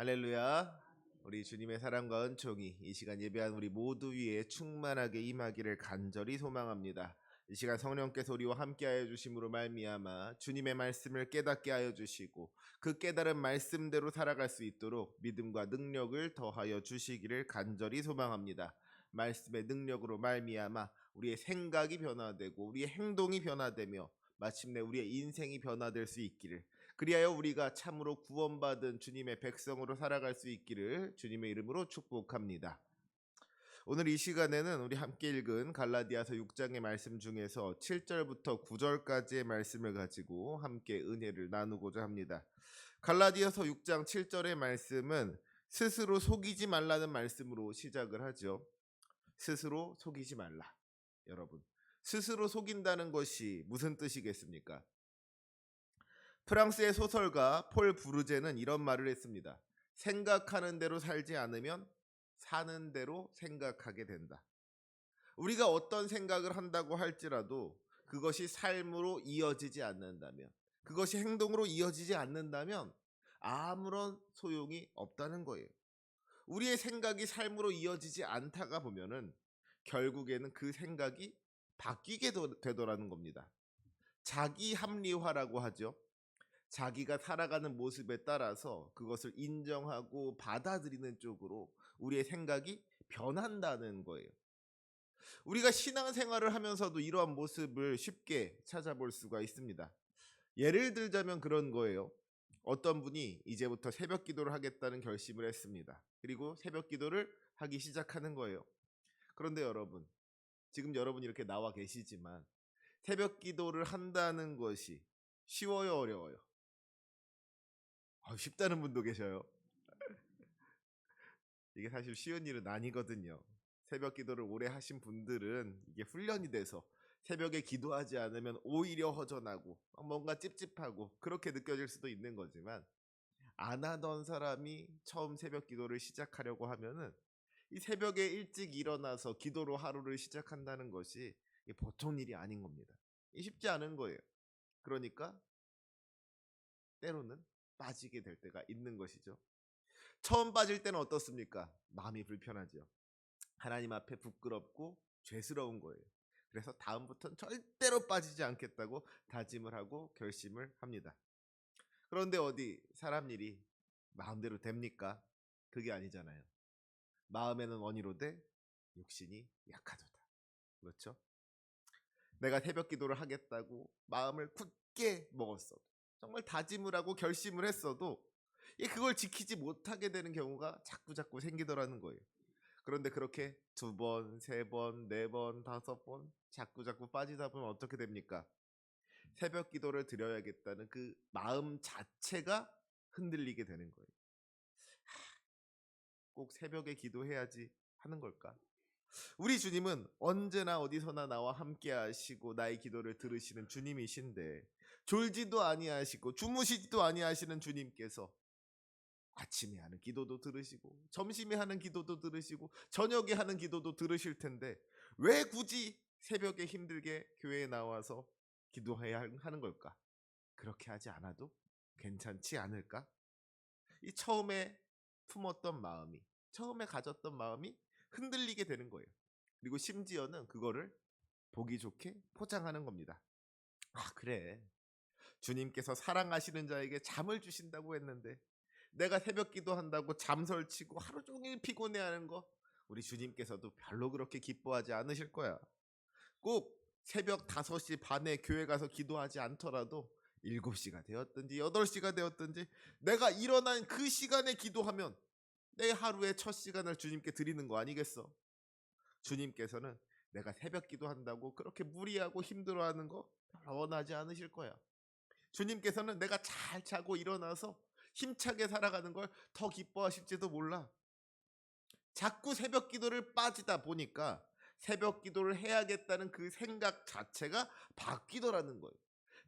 할렐루야. 우리 주님의 사랑과 은총이 이 시간 예배한 우리 모두 위에 충만하게 임하기를 간절히 소망합니다. 이 시간 성령께서 우리와 함께하여 주심으로 말미암아 주님의 말씀을 깨닫게 하여 주시고 그 깨달은 말씀대로 살아갈 수 있도록 믿음과 능력을 더하여 주시기를 간절히 소망합니다. 말씀의 능력으로 말미암아 우리의 생각이 변화되고 우리의 행동이 변화되며 마침내 우리의 인생이 변화될 수 있기를, 그리하여 우리가 참으로 구원받은 주님의 백성으로 살아갈 수 있기를 주님의 이름으로 축복합니다. 오늘 이 시간에는 우리 함께 읽은 갈라디아서 6장의 말씀 중에서 7절부터 9절까지의 말씀을 가지고 함께 은혜를 나누고자 합니다. 갈라디아서 6장 7절의 말씀은 스스로 속이지 말라는 말씀으로 시작을 하죠. 스스로 속이지 말라. 여러분, 스스로 속인다는 것이 무슨 뜻이겠습니까? 프랑스의 소설가 폴 부르제는 이런 말을 했습니다. 생각하는 대로 살지 않으면 사는 대로 생각하게 된다. 우리가 어떤 생각을 한다고 할지라도 그것이 삶으로 이어지지 않는다면, 그것이 행동으로 이어지지 않는다면 아무런 소용이 없다는 거예요. 우리의 생각이 삶으로 이어지지 않다가 보면은 결국에는 그 생각이 바뀌게 되더라는 겁니다. 자기 합리화라고 하죠. 자기가 살아가는 모습에 따라서 그것을 인정하고 받아들이는 쪽으로 우리의 생각이 변한다는 거예요. 우리가 신앙생활을 하면서도 이러한 모습을 쉽게 찾아볼 수가 있습니다. 예를 들자면 그런 거예요. 어떤 분이 이제부터 새벽 기도를 하겠다는 결심을 했습니다. 그리고 새벽 기도를 하기 시작하는 거예요. 그런데 여러분, 지금 여러분이 이렇게 나와 계시지만 새벽 기도를 한다는 것이 쉬워요, 어려워요? 쉽다는 분도 계셔요. 이게 사실 쉬운 일은 아니거든요. 새벽 기도를 오래 하신 분들은 이게 훈련이 돼서 새벽에 기도하지 않으면 오히려 허전하고 뭔가 찝찝하고 그렇게 느껴질 수도 있는 거지만, 안 하던 사람이 처음 새벽 기도를 시작하려고 하면은 이 새벽에 일찍 일어나서 기도로 하루를 시작한다는 것이 보통 일이 아닌 겁니다. 쉽지 않은 거예요. 그러니까 때로는 빠지게 될 때가 있는 것이죠. 처음 빠질 때는 어떻습니까? 마음이 불편하죠. 하나님 앞에 부끄럽고 죄스러운 거예요. 그래서 다음부터는 절대로 빠지지 않겠다고 다짐을 하고 결심을 합니다. 그런데 어디 사람 일이 마음대로 됩니까? 그게 아니잖아요. 마음에는 원이로되 육신이 약하도다. 그렇죠? 내가 새벽 기도를 하겠다고 마음을 굳게 먹었어도, 정말 다짐을 하고 결심을 했어도 그걸 지키지 못하게 되는 경우가 자꾸 생기더라는 거예요. 그런데 그렇게 2번, 3번, 4번, 5번 자꾸 빠지다 보면 어떻게 됩니까? 새벽 기도를 드려야겠다는 그 마음 자체가 흔들리게 되는 거예요. 꼭 새벽에 기도해야지 하는 걸까? 우리 주님은 언제나 어디서나 나와 함께 하시고 나의 기도를 들으시는 주님이신데, 졸지도 아니하시고 주무시지도 아니하시는 주님께서 아침에 하는 기도도 들으시고 점심에 하는 기도도 들으시고 저녁에 하는 기도도 들으실 텐데 왜 굳이 새벽에 힘들게 교회에 나와서 기도해야 하는 걸까? 그렇게 하지 않아도 괜찮지 않을까? 이 처음에 가졌던 마음이 흔들리게 되는 거예요. 그리고 심지어는 그거를 보기 좋게 포장하는 겁니다. 그래, 주님께서 사랑하시는 자에게 잠을 주신다고 했는데 내가 새벽 기도한다고 잠 설치고 하루 종일 피곤해하는 거 우리 주님께서도 별로 그렇게 기뻐하지 않으실 거야. 꼭 새벽 5시 반에 교회 가서 기도하지 않더라도 7시가 되었든지 8시가 되었든지 내가 일어난 그 시간에 기도하면 내 하루의 첫 시간을 주님께 드리는 거 아니겠어? 주님께서는 내가 새벽 기도한다고 그렇게 무리하고 힘들어하는 거 별로 원하지 않으실 거야. 주님께서는 내가 잘 자고 일어나서 힘차게 살아가는 걸 더 기뻐하실지도 몰라. 자꾸 새벽 기도를 빠지다 보니까 새벽 기도를 해야겠다는 그 생각 자체가 바뀌더라는 거예요.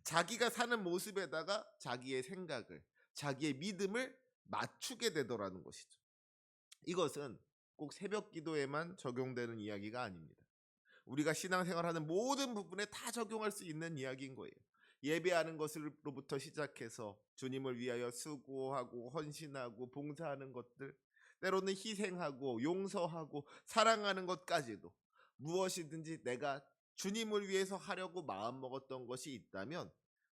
자기가 사는 모습에다가 자기의 생각을, 자기의 믿음을 맞추게 되더라는 것이죠. 이것은 꼭 새벽 기도에만 적용되는 이야기가 아닙니다. 우리가 신앙생활하는 모든 부분에 다 적용할 수 있는 이야기인 거예요. 예배하는 것으로부터 시작해서 주님을 위하여 수고하고 헌신하고 봉사하는 것들, 때로는 희생하고 용서하고 사랑하는 것까지도 무엇이든지 내가 주님을 위해서 하려고 마음먹었던 것이 있다면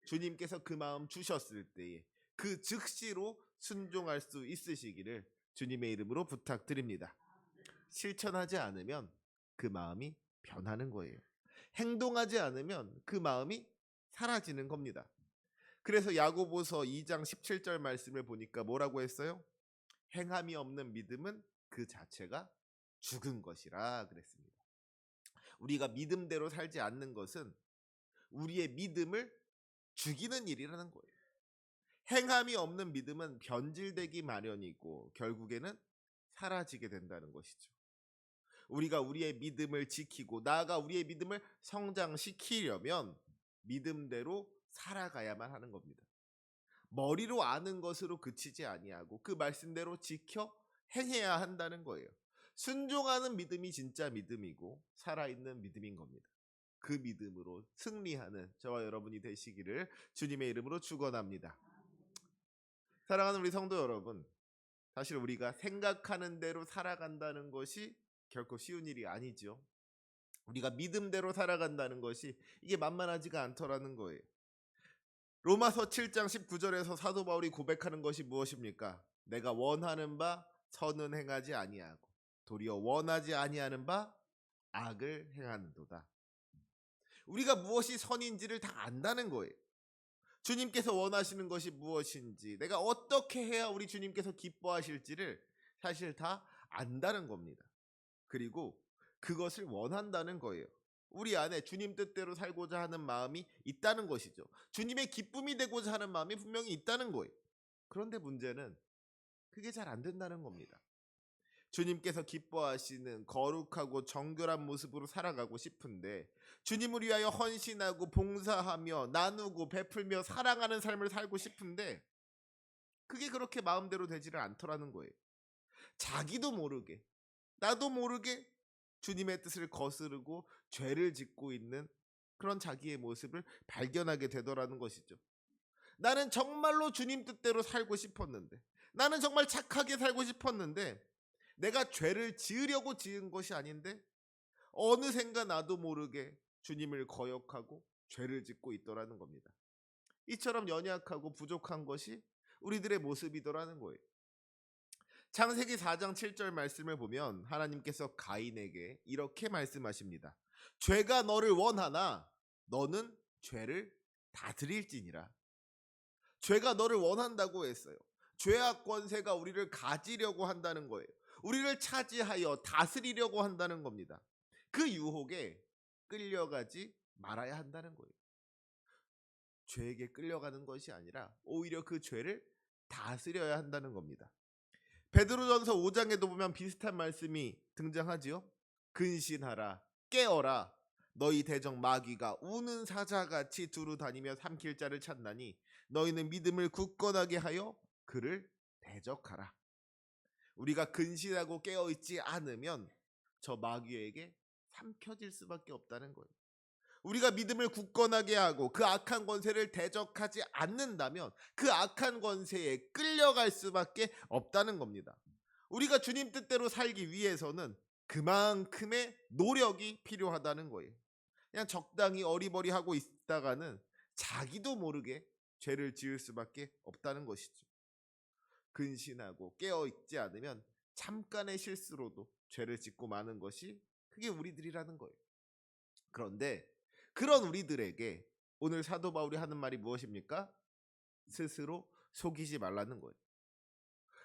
주님께서 그 마음 주셨을 때에 그 즉시로 순종할 수 있으시기를 주님의 이름으로 부탁드립니다. 실천하지 않으면 그 마음이 변하는 거예요. 행동하지 않으면 그 마음이 사라지는 겁니다. 그래서 야고보서 2장 17절 말씀을 보니까 뭐라고 했어요? 행함이 없는 믿음은 그 자체가 죽은 것이라 그랬습니다. 우리가 믿음대로 살지 않는 것은 우리의 믿음을 죽이는 일이라는 거예요. 행함이 없는 믿음은 변질되기 마련이고 결국에는 사라지게 된다는 것이죠. 우리가 우리의 믿음을 지키고 나아가 우리의 믿음을 성장시키려면 믿음대로 살아가야만 하는 겁니다. 머리로 아는 것으로 그치지 아니하고 그 말씀대로 지켜 행해야 한다는 거예요. 순종하는 믿음이 진짜 믿음이고 살아있는 믿음인 겁니다. 그 믿음으로 승리하는 저와 여러분이 되시기를 주님의 이름으로 축원합니다. 사랑하는 우리 성도 여러분, 사실 우리가 생각하는 대로 살아간다는 것이 결코 쉬운 일이 아니죠. 우리가 믿음대로 살아간다는 것이 이게 만만하지가 않더라는 거예요. 로마서 7장 19절에서 사도 바울이 고백하는 것이 무엇입니까? 내가 원하는 바 선은 행하지 아니하고 도리어 원하지 아니하는 바 악을 행하는도다. 우리가 무엇이 선인지를 다 안다는 거예요. 주님께서 원하시는 것이 무엇인지, 내가 어떻게 해야 우리 주님께서 기뻐하실지를 사실 다 안다는 겁니다. 그리고 그것을 원한다는 거예요. 우리 안에 주님 뜻대로 살고자 하는 마음이 있다는 것이죠. 주님의 기쁨이 되고자 하는 마음이 분명히 있다는 거예요. 그런데 문제는 그게 잘 안 된다는 겁니다. 주님께서 기뻐하시는 거룩하고 정결한 모습으로 살아가고 싶은데 주님을 위하여 헌신하고 봉사하며 나누고 베풀며 사랑하는 삶을 살고 싶은데 그게 그렇게 마음대로 되지를 않더라는 거예요. 자기도 모르게 나도 모르게 주님의 뜻을 거스르고 죄를 짓고 있는 그런 자기의 모습을 발견하게 되더라는 것이죠. 나는 정말로 주님 뜻대로 살고 싶었는데, 나는 정말 착하게 살고 싶었는데 내가 죄를 지으려고 지은 것이 아닌데 어느샌가 나도 모르게 주님을 거역하고 죄를 짓고 있더라는 겁니다. 이처럼 연약하고 부족한 것이 우리들의 모습이더라는 거예요. 창세기 4장 7절 말씀을 보면 하나님께서 가인에게 이렇게 말씀하십니다. 죄가 너를 원하나 너는 죄를 다스릴지니라. 죄가 너를 원한다고 했어요. 죄악 권세가 우리를 가지려고 한다는 거예요. 우리를 차지하여 다스리려고 한다는 겁니다. 그 유혹에 끌려가지 말아야 한다는 거예요. 죄에게 끌려가는 것이 아니라 오히려 그 죄를 다스려야 한다는 겁니다. 베드로전서 5장에도 보면 비슷한 말씀이 등장하지요. 근신하라, 깨어라. 너희 대적 마귀가 우는 사자같이 두루 다니며 삼킬 자를 찾나니 너희는 믿음을 굳건하게 하여 그를 대적하라. 우리가 근신하고 깨어있지 않으면 저 마귀에게 삼켜질 수밖에 없다는 거예요. 우리가 믿음을 굳건하게 하고 그 악한 권세를 대적하지 않는다면 그 악한 권세에 끌려갈 수밖에 없다는 겁니다. 우리가 주님 뜻대로 살기 위해서는 그만큼의 노력이 필요하다는 거예요. 그냥 적당히 어리버리하고 있다가는 자기도 모르게 죄를 지을 수밖에 없다는 것이죠. 근신하고 깨어있지 않으면 잠깐의 실수로도 죄를 짓고 마는 것이 그게 우리들이라는 거예요. 그런데 그런 우리들에게 오늘 사도 바울이 하는 말이 무엇입니까? 스스로 속이지 말라는 거예요.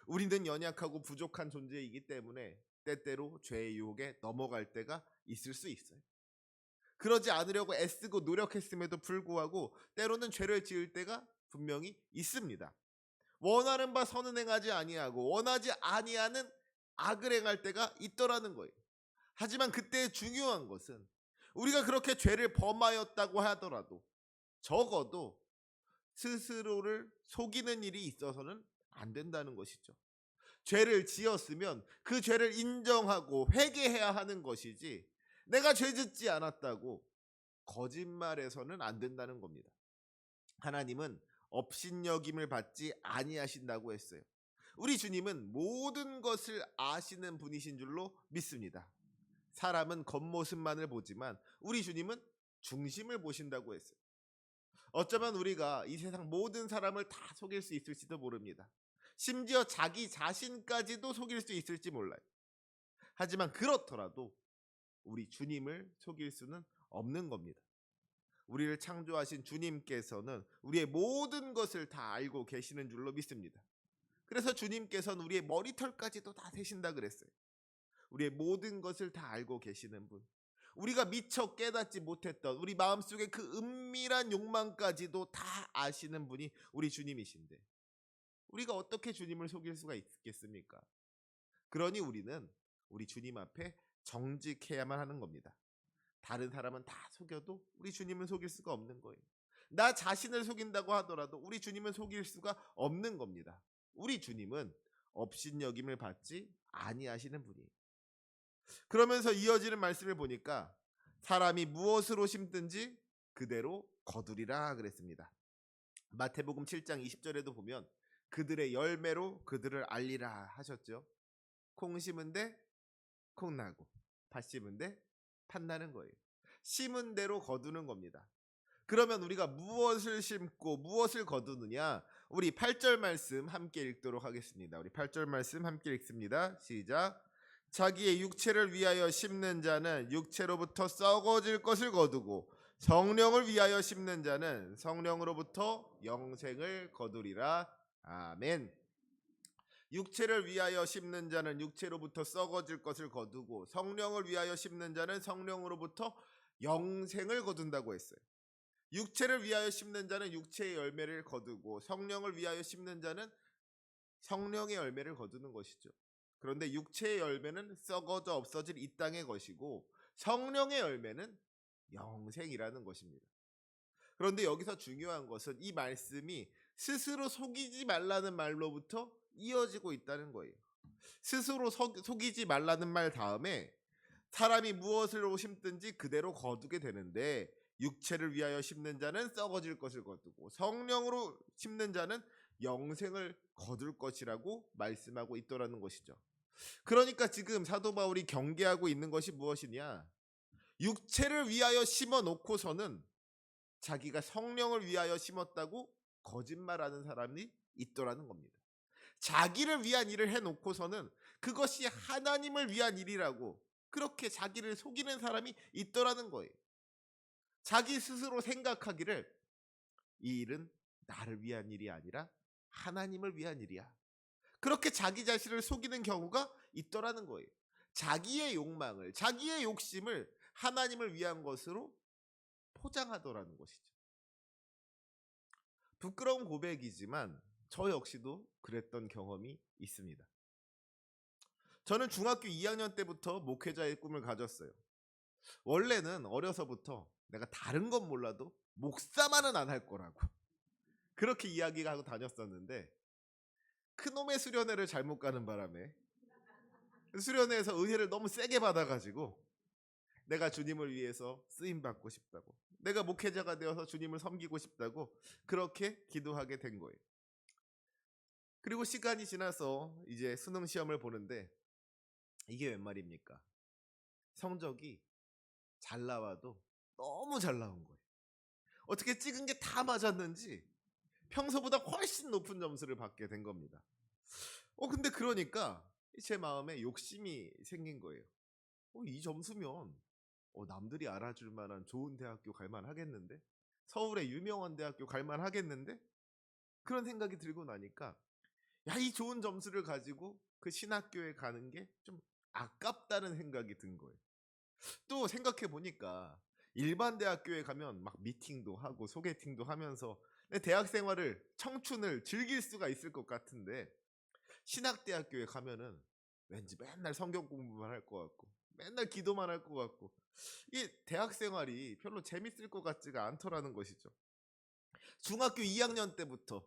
우리는 연약하고 부족한 존재이기 때문에 때때로 죄의 유혹에 넘어갈 때가 있을 수 있어요. 그러지 않으려고 애쓰고 노력했음에도 불구하고 때로는 죄를 지을 때가 분명히 있습니다. 원하는 바 선은 행하지 아니하고 원하지 아니하는 악을 행할 때가 있더라는 거예요. 하지만 그때 중요한 것은 우리가 그렇게 죄를 범하였다고 하더라도 적어도 스스로를 속이는 일이 있어서는 안 된다는 것이죠. 죄를 지었으면 그 죄를 인정하고 회개해야 하는 것이지 내가 죄 짓지 않았다고 거짓말해서는 안 된다는 겁니다. 하나님은 업신여김을 받지 아니하신다고 했어요. 우리 주님은 모든 것을 아시는 분이신 줄로 믿습니다. 사람은 겉모습만을 보지만 우리 주님은 중심을 보신다고 했어요. 어쩌면 우리가 이 세상 모든 사람을 다 속일 수 있을지도 모릅니다. 심지어 자기 자신까지도 속일 수 있을지 몰라요. 하지만 그렇더라도 우리 주님을 속일 수는 없는 겁니다. 우리를 창조하신 주님께서는 우리의 모든 것을 다 알고 계시는 줄로 믿습니다. 그래서 주님께서는 우리의 머리털까지도 다 세신다 그랬어요. 우리의 모든 것을 다 알고 계시는 분. 우리가 미처 깨닫지 못했던 우리 마음속의 그 은밀한 욕망까지도 다 아시는 분이 우리 주님이신데 우리가 어떻게 주님을 속일 수가 있겠습니까? 그러니 우리는 우리 주님 앞에 정직해야만 하는 겁니다. 다른 사람은 다 속여도 우리 주님은 속일 수가 없는 거예요. 나 자신을 속인다고 하더라도 우리 주님은 속일 수가 없는 겁니다. 우리 주님은 업신여김을 받지 아니하시는 분이에요. 그러면서 이어지는 말씀을 보니까 사람이 무엇으로 심든지 그대로 거두리라 그랬습니다. 마태복음 7장 20절에도 보면 그들의 열매로 그들을 알리라 하셨죠. 콩 심은 데 콩 나고 팥 심은 데 팥 나는 거예요. 심은 대로 거두는 겁니다. 그러면 우리가 무엇을 심고 무엇을 거두느냐? 우리 8절 말씀 함께 읽도록 하겠습니다. 우리 8절 말씀 함께 읽습니다. 시작. 자기의 육체를 위하여 심는 자는 육체로부터 썩어질 것을 거두고 성령을 위하여 심는 자는 성령으로부터 영생을 거두리라. 아멘. 육체를 위하여 심는 자는 육체로부터 썩어질 것을 거두고 성령을 위하여 심는 자는 성령으로부터 영생을 거둔다고 했어요. 육체를 위하여 심는 자는 육체의 열매를 거두고 성령을 위하여 심는 자는 성령의 열매를 거두는 것이죠. 그런데 육체의 열매는 썩어져 없어질 이 땅의 것이고 성령의 열매는 영생이라는 것입니다. 그런데 여기서 중요한 것은 이 말씀이 스스로 속이지 말라는 말로부터 이어지고 있다는 거예요. 스스로 속이지 말라는 말 다음에 사람이 무엇으로 심든지 그대로 거두게 되는데 육체를 위하여 심는 자는 썩어질 것을 거두고 성령으로 심는 자는 영생을 거둘 것이라고 말씀하고 있더라는 것이죠. 그러니까 지금 사도 바울이 경계하고 있는 것이 무엇이냐? 육체를 위하여 심어 놓고서는 자기가 성령을 위하여 심었다고 거짓말하는 사람이 있더라는 겁니다. 자기를 위한 일을 해놓고서는 그것이 하나님을 위한 일이라고 그렇게 자기를 속이는 사람이 있더라는 거예요. 자기 스스로 생각하기를 이 일은 나를 위한 일이 아니라 하나님을 위한 일이야. 그렇게 자기 자신을 속이는 경우가 있더라는 거예요. 자기의 욕망을, 자기의 욕심을 하나님을 위한 것으로 포장하더라는 것이죠. 부끄러운 고백이지만 저 역시도 그랬던 경험이 있습니다. 저는 중학교 2학년 때부터 목회자의 꿈을 가졌어요. 원래는 어려서부터 내가 다른 건 몰라도 목사만은 안 할 거라고 그렇게 이야기하고 다녔었는데 그놈의 수련회를 잘못 가는 바람에 수련회에서 은혜를 너무 세게 받아가지고 내가 주님을 위해서 쓰임받고 싶다고, 내가 목회자가 되어서 주님을 섬기고 싶다고 그렇게 기도하게 된 거예요. 그리고 시간이 지나서 이제 수능 시험을 보는데 이게 웬 말입니까? 성적이 잘 나와도 너무 잘 나온 거예요. 어떻게 찍은 게 다 맞았는지 평소보다 훨씬 높은 점수를 받게 된 겁니다. 근데 그러니까 제 마음에 욕심이 생긴 거예요. 이 점수면 남들이 알아줄 만한 좋은 대학교 갈만 하겠는데? 서울의 유명한 대학교 갈만 하겠는데? 그런 생각이 들고 나니까 이 좋은 점수를 가지고 그 신학교에 가는 게 좀 아깝다는 생각이 든 거예요. 또 생각해 보니까 일반 대학교에 가면 막 미팅도 하고 소개팅도 하면서 내 대학 생활을, 청춘을 즐길 수가 있을 것 같은데 신학대학교에 가면은 왠지 맨날 성경 공부만 할 것 같고 맨날 기도만 할 것 같고 이 대학 생활이 별로 재밌을 것 같지가 않더라는 것이죠. 중학교 2학년 때부터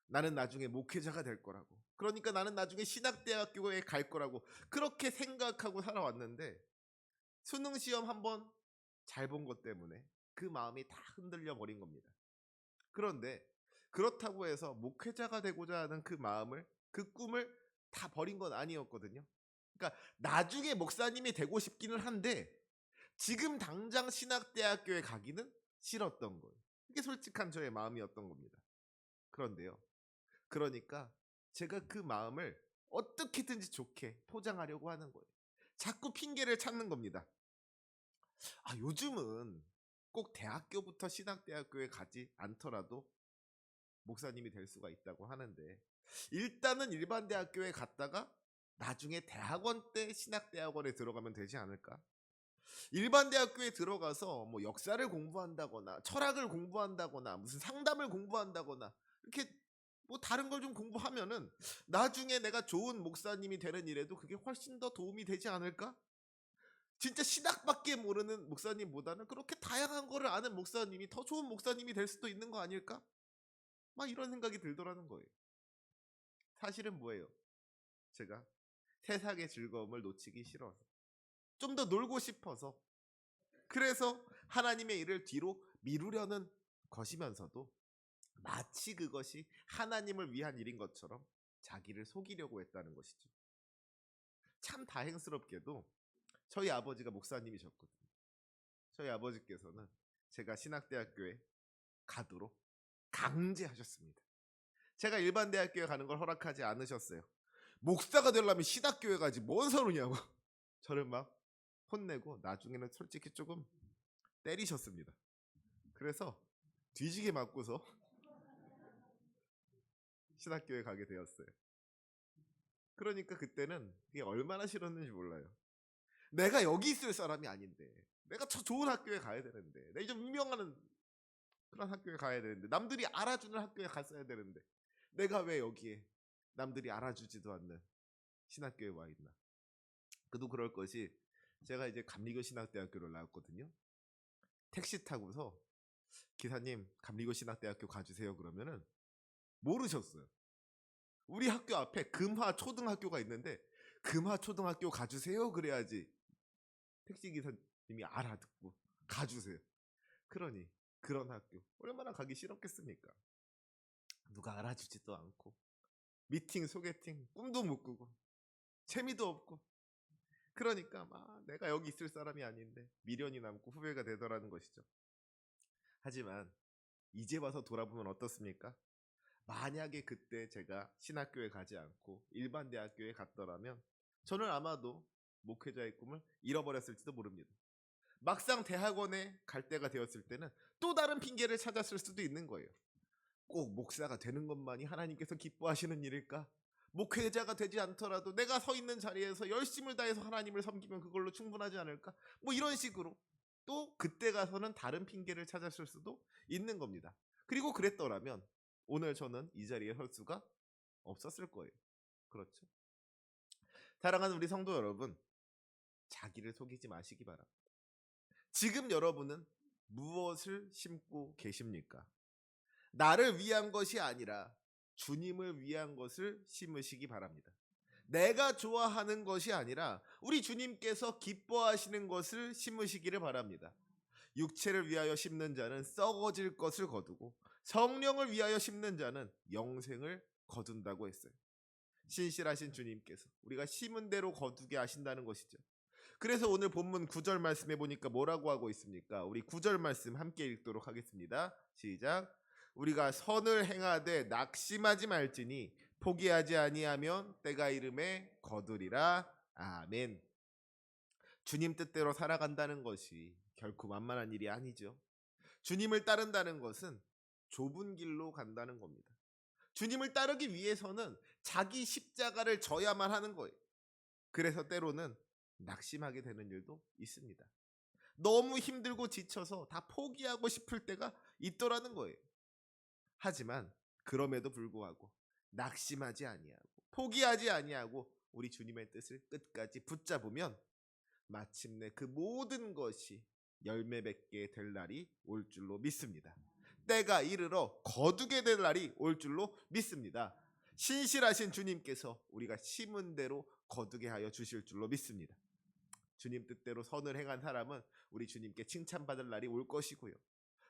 나는 나중에 목회자가 될 거라고, 그러니까 나는 나중에 신학대학교에 갈 거라고 그렇게 생각하고 살아왔는데 수능시험 한번 잘 본 것 때문에 그 마음이 다 흔들려 버린 겁니다. 그런데 그렇다고 해서 목회자가 되고자 하는 그 마음을, 그 꿈을 다 버린 건 아니었거든요. 그러니까 나중에 목사님이 되고 싶기는 한데 지금 당장 신학대학교에 가기는 싫었던 거예요. 이게 솔직한 저의 마음이었던 겁니다. 그런데요. 그러니까 제가 그 마음을 어떻게든지 좋게 포장하려고 하는 거예요. 자꾸 핑계를 찾는 겁니다. 요즘은 꼭 대학교부터 신학대학교에 가지 않더라도 목사님이 될 수가 있다고 하는데, 일단은 일반 대학교에 갔다가 나중에 대학원 때 신학대학원에 들어가면 되지 않을까? 일반 대학교에 들어가서 뭐 역사를 공부한다거나 철학을 공부한다거나 무슨 상담을 공부한다거나 이렇게 뭐 다른 걸 좀 공부하면은 나중에 내가 좋은 목사님이 되는 일에도 그게 훨씬 더 도움이 되지 않을까? 진짜 신학밖에 모르는 목사님보다는 그렇게 다양한 거를 아는 목사님이 더 좋은 목사님이 될 수도 있는 거 아닐까? 막 이런 생각이 들더라는 거예요. 사실은 뭐예요? 제가 세상의 즐거움을 놓치기 싫어서, 좀 더 놀고 싶어서, 그래서 하나님의 일을 뒤로 미루려는 것이면서도 마치 그것이 하나님을 위한 일인 것처럼 자기를 속이려고 했다는 것이죠. 참 다행스럽게도 저희 아버지가 목사님이셨거든요. 저희 아버지께서는 제가 신학대학교에 가도록 강제하셨습니다. 제가 일반 대학교에 가는 걸 허락하지 않으셨어요. 목사가 되려면 신학교에 가지 뭔 소리냐고 저를 막 혼내고 나중에는 솔직히 조금 때리셨습니다. 그래서 뒤지게 맞고서 신학교에 가게 되었어요. 그러니까 그때는 그게 얼마나 싫었는지 몰라요. 내가 여기 있을 사람이 아닌데, 내가 저 좋은 학교에 가야 되는데, 내가 좀 유명한 그런 학교에 가야 되는데, 남들이 알아주는 학교에 갔어야 되는데, 내가 왜 여기에 남들이 알아주지도 않는 신학교에 와 있나? 그도 그럴 것이, 제가 이제 감리교 신학대학교를 나왔거든요. 택시 타고서 기사님 감리교 신학대학교 가주세요 그러면은 모르셨어요. 우리 학교 앞에 금화 초등학교가 있는데 금화 초등학교 가주세요 그래야지 택시 기사님이 알아듣고 가주세요. 그러니 그런 학교 얼마나 가기 싫었겠습니까? 누가 알아주지도 않고 미팅 소개팅 꿈도 못 꾸고 재미도 없고, 그러니까 막 내가 여기 있을 사람이 아닌데 미련이 남고 후회가 되더라는 것이죠. 하지만 이제 와서 돌아보면 어떻습니까? 만약에 그때 제가 신학교에 가지 않고 일반 대학교에 갔더라면 저는 아마도 목회자의 꿈을 잃어버렸을지도 모릅니다. 막상 대학원에 갈 때가 되었을 때는 또 다른 핑계를 찾았을 수도 있는 거예요. 꼭 목사가 되는 것만이 하나님께서 기뻐하시는 일일까? 목회자가 되지 않더라도 내가 서 있는 자리에서 열심을 다해서 하나님을 섬기면 그걸로 충분하지 않을까? 뭐 이런 식으로 또 그때 가서는 다른 핑계를 찾았을 수도 있는 겁니다. 그리고 그랬더라면 오늘 저는 이 자리에 설 수가 없었을 거예요. 그렇죠? 사랑하는 우리 성도 여러분, 자기를 속이지 마시기 바랍니다. 지금 여러분은 무엇을 심고 계십니까? 나를 위한 것이 아니라 주님을 위한 것을 심으시기 바랍니다. 내가 좋아하는 것이 아니라 우리 주님께서 기뻐하시는 것을 심으시기를 바랍니다. 육체를 위하여 심는 자는 썩어질 것을 거두고 성령을 위하여 심는 자는 영생을 거둔다고 했어요. 신실하신 주님께서 우리가 심은 대로 거두게 하신다는 것이죠. 그래서 오늘 본문 9절 말씀해 보니까 뭐라고 하고 있습니까? 우리 9절 말씀 함께 읽도록 하겠습니다. 시작. 우리가 선을 행하되 낙심하지 말지니 포기하지 아니하면 때가 이름에 거두리라. 아멘. 주님 뜻대로 살아간다는 것이 결코 만만한 일이 아니죠. 주님을 따른다는 것은 좁은 길로 간다는 겁니다. 주님을 따르기 위해서는 자기 십자가를 져야만 하는 거예요. 그래서 때로는 낙심하게 되는 일도 있습니다. 너무 힘들고 지쳐서 다 포기하고 싶을 때가 있더라는 거예요. 하지만 그럼에도 불구하고 낙심하지 아니하고 포기하지 아니하고 우리 주님의 뜻을 끝까지 붙잡으면 마침내 그 모든 것이 열매 맺게 될 날이 올 줄로 믿습니다. 때가 이르러 거두게 될 날이 올 줄로 믿습니다. 신실하신 주님께서 우리가 심은 대로 거두게 하여 주실 줄로 믿습니다. 주님 뜻대로 선을 행한 사람은 우리 주님께 칭찬받을 날이 올 것이고요.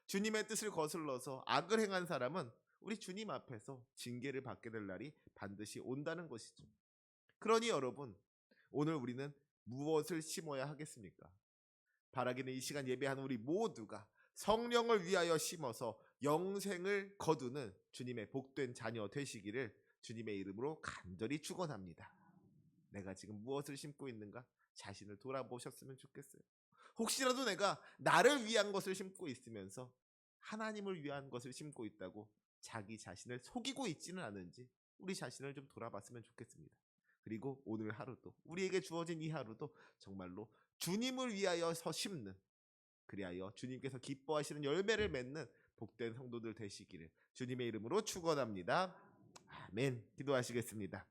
주님의 뜻을 거슬러서 악을 행한 사람은 우리 주님 앞에서 징계를 받게 될 날이 반드시 온다는 것이죠. 그러니 여러분, 오늘 우리는 무엇을 심어야 하겠습니까? 바라기는 이 시간 예배하는 우리 모두가 성령을 위하여 심어서 영생을 거두는 주님의 복된 자녀 되시기를 주님의 이름으로 간절히 축원합니다. 내가 지금 무엇을 심고 있는가? 자신을 돌아보셨으면 좋겠어요. 혹시라도 내가 나를 위한 것을 심고 있으면서 하나님을 위한 것을 심고 있다고 자기 자신을 속이고 있지는 않은지 우리 자신을 좀 돌아봤으면 좋겠습니다. 그리고 오늘 하루도, 우리에게 주어진 이 하루도 정말로 주님을 위하여서 심는, 그리하여 주님께서 기뻐하시는 열매를 맺는 복된 성도들 되시기를 주님의 이름으로 축원합니다. 아멘. 기도하시겠습니다.